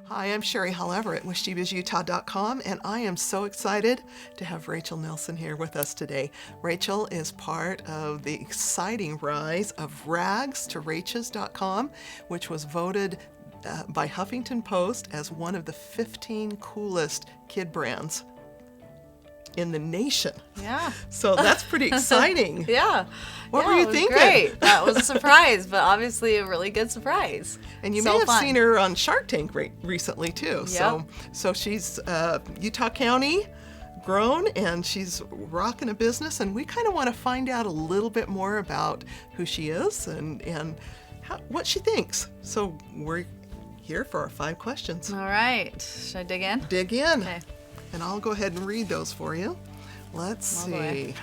Hi, I'm Sherrie Hall Everett with SheBizUtah.com, and I am so excited to have Rachel Nilsson here with us today. Rachel is part of the exciting rise of rags to Raches.com, which was voted by Huffington Post as one of the 15 coolest kid brands in the nation. Yeah. So that's pretty exciting. Yeah. What were you thinking? Great. That was a surprise, but obviously a really good surprise. And you So may have fun. seen her on Shark Tank recently too. So she's Utah County grown, and she's rocking a business, and we kind of want to find out a little bit more about who she is and what she thinks. So we're here for our 5 questions. All right. Should I dig in? Dig in. Okay. And I'll go ahead and read those for you. Let's see. Boy.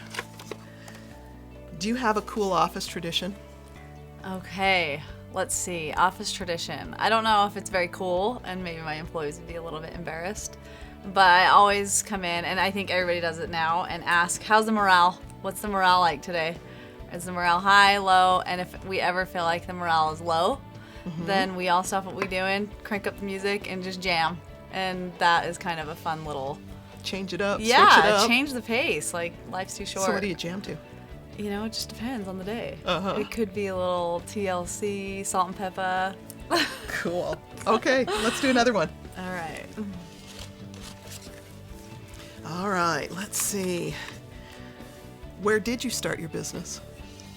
Do you have a cool office tradition? Okay. Let's see. Office tradition. I don't know if it's very cool, and maybe my employees would be a little bit embarrassed, but I always come in, and I think everybody does it now, and ask, how's the morale? What's the morale like today? Is the morale high, low? And if we ever feel like the morale is low, then we all stop what we're doing, crank up the music, and just jam. And that is kind of a fun little... Change it up, switch it Yeah, up. change the pace. Like, life's too short. So what do you jam to? You know, it just depends on the day. Uh-huh. It could be a little TLC, salt and pepper. Cool. Okay, let's do another one. All right. All right, let's see. Where did you start your business?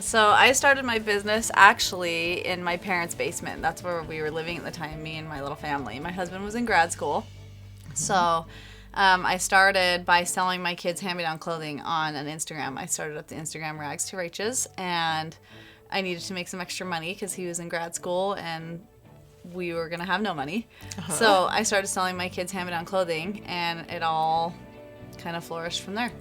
So I started my business actually in my parents' basement. That's where we were living at the time, me and my little family. My husband was in grad school. So I started by selling my kids hand-me-down clothing on an Instagram. I started up the Instagram Rags to Raches, and I needed to make some extra money because he was in grad school and we were going to have no money. So I started selling my kids hand-me-down clothing, and it all kind of flourished from there.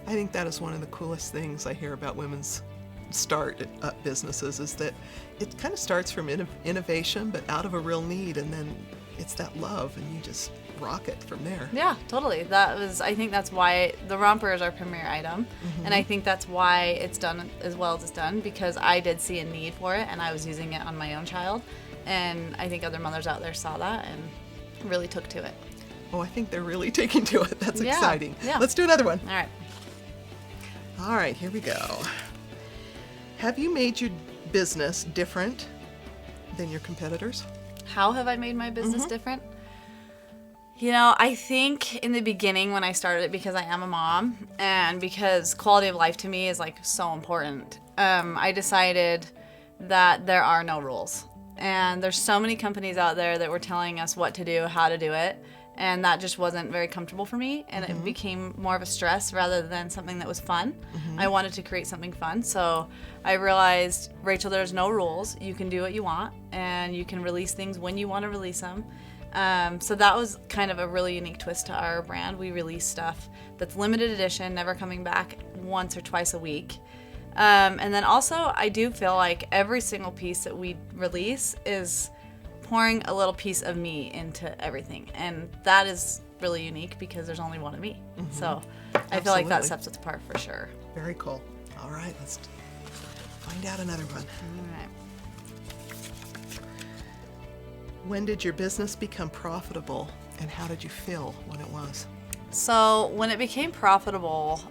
I think that is one of the coolest things I hear about women's start up businesses, is that it kind of starts from innovation, but out of a real need, and then it's that love, and you just rock it from there. Yeah, totally. I think that's why the romper is our premier item, and I think that's why it's done as well as it's done, because I did see a need for it, and I was using it on my own child, and I think other mothers out there saw that and really took to it. Oh, I think they're really taking to it. That's Yeah, exciting. yeah. Let's do another one. All right. All right, here we go. Have you made your business different than your competitors? How have I made my business different? You know, I think in the beginning when I started it, because I am a mom and because quality of life to me is like so important, I decided that there are no rules. And there's so many companies out there that were telling us what to do, how to do it, and that just wasn't very comfortable for me, and it became more of a stress rather than something that was fun. I wanted to create something fun, so I realized, Rachel, there's no rules. You can do what you want, and you can release things when you want to release them. So that was kind of a really unique twist to our brand. We release stuff that's limited edition, never coming back, once or twice a week. And then also, I do feel like every single piece that we release is pouring a little piece of me into everything, and that is really unique because there's only one of me. So I feel like that Absolutely. sets us apart for sure. Very cool. All right, let's find out another one. All right. When did your business become profitable, and how did you feel when it was? So when it became profitable,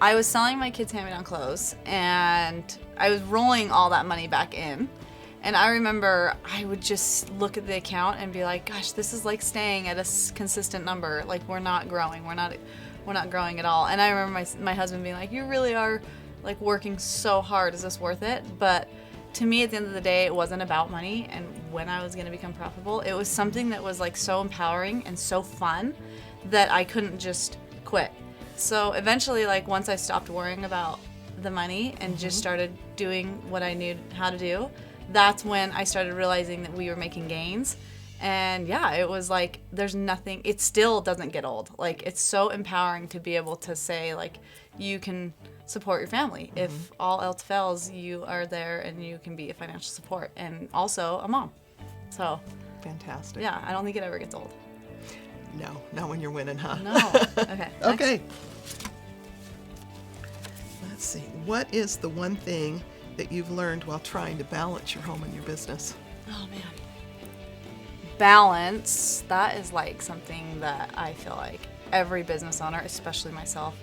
I was selling my kids' hand-me-down clothes, and I was rolling all that money back in. And I remember I would just look at the account and be like, gosh, this is like staying at a consistent number. Like, we're not growing. We're not growing at all. And I remember my husband being like, you really are like working so hard. Is this worth it? But to me, at the end of the day, it wasn't about money and when I was going to become profitable. It was something that was like so empowering and so fun that I couldn't just quit. So eventually, like, once I stopped worrying about the money and just started doing what I knew how to do, that's when I started realizing that we were making gains. And yeah, it was like, there's nothing, it still doesn't get old. Like, it's so empowering to be able to say, like, you can support your family. If all else fails, you are there and you can be a financial support and also a mom. So Fantastic. yeah, I don't think it ever gets old. No, not when you're winning, huh? No. Okay. Okay. Let's see. What is the one thing that you've learned while trying to balance your home and your business? Oh man. balance, that is like something that I feel like every business owner, especially myself,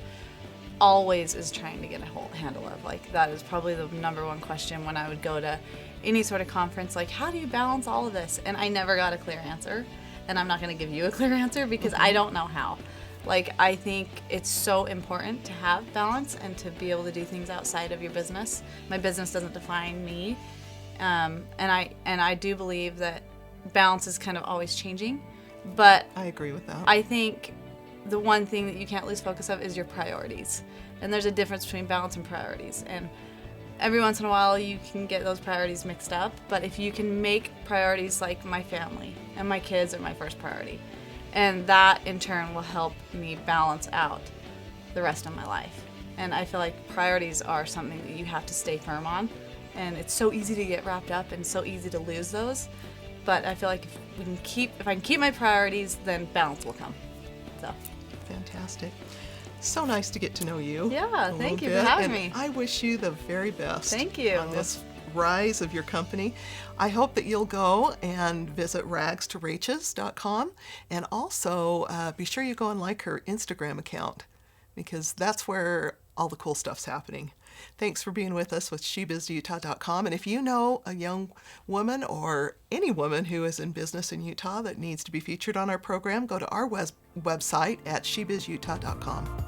always is trying to get a whole handle of. Like, that is probably the number one question when I would go to any sort of conference, like, how do you balance all of this? And I never got a clear answer, and I'm not going to give you a clear answer because I don't know how. Like, I think it's so important to have balance and to be able to do things outside of your business. My business doesn't define me, and I do believe that balance is kind of always changing, but I agree with that. I think the one thing that you can't lose focus of is your priorities. And there's a difference between balance and priorities. And every once in a while you can get those priorities mixed up, but if you can make priorities like my family and my kids are my first priority, and that in turn will help me balance out the rest of my life. And I feel like priorities are something that you have to stay firm on, and it's so easy to get wrapped up and so easy to lose those. But I feel like if I can keep my priorities, then balance will come. So fantastic. So nice to get to know you. Yeah, a thank you little for bit, having and me. I wish you the very best. Thank you. On this rise of your company. I hope that you'll go and visit ragstoraches.com, and also be sure you go and like her Instagram account, because that's where all the cool stuff's happening. Thanks for being with us with SheBizUtah.com. And if you know a young woman or any woman who is in business in Utah that needs to be featured on our program, go to our website at SheBizUtah.com.